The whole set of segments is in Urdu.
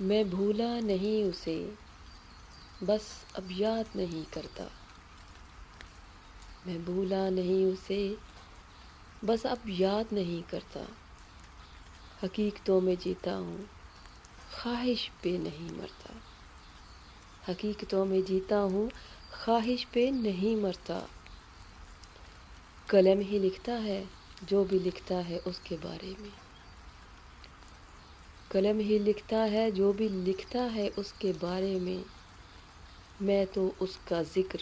میں بھولا نہیں اسے، بس اب یاد نہیں کرتا۔ میں بھولا نہیں اسے، بس اب یاد نہیں کرتا۔ حقیقتوں میں جیتا ہوں، خواہش پہ نہیں مرتا۔ حقیقتوں میں جیتا ہوں، خواہش پہ نہیں مرتا۔ قلم ہی لکھتا ہے جو بھی لکھتا ہے اس کے بارے میں۔ قلم ہی لکھتا ہے جو بھی لکھتا ہے اس کے بارے میں۔ میں تو اس کا ذکر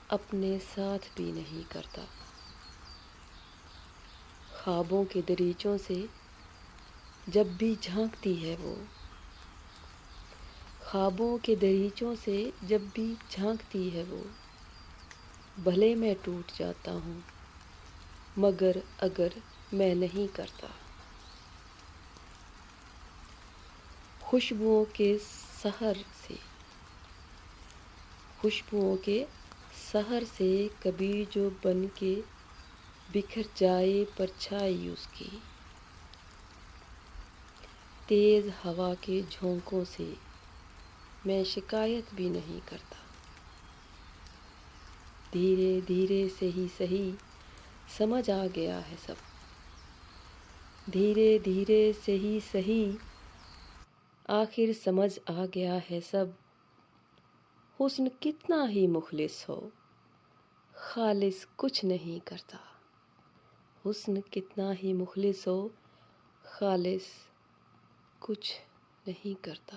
اپنے ساتھ بھی نہیں کرتا۔ خوابوں کے دریچوں سے جب بھی جھانکتی ہے وہ، خوابوں کے دریچوں سے جب بھی جھانکتی ہے وہ، بھلے میں ٹوٹ جاتا ہوں مگر اگر میں نہیں کرتا۔ خوشبوؤں کے سحر سے، خوشبوؤں کے سحر سے کبھی جو بن کے بکھر جائے پرچھائی اس کی، تیز ہوا کے جھونکوں سے میں شکایت بھی نہیں کرتا۔ دھیرے دھیرے سے ہی سہی سمجھ آ گیا ہے سب، دھیرے دھیرے سے ہی سہی آخر سمجھ آ گیا ہے سب۔ حسن کتنا ہی مخلص ہو، خالص کچھ نہیں کرتا۔ حسن کتنا ہی مخلص ہو، خالص کچھ نہیں کرتا۔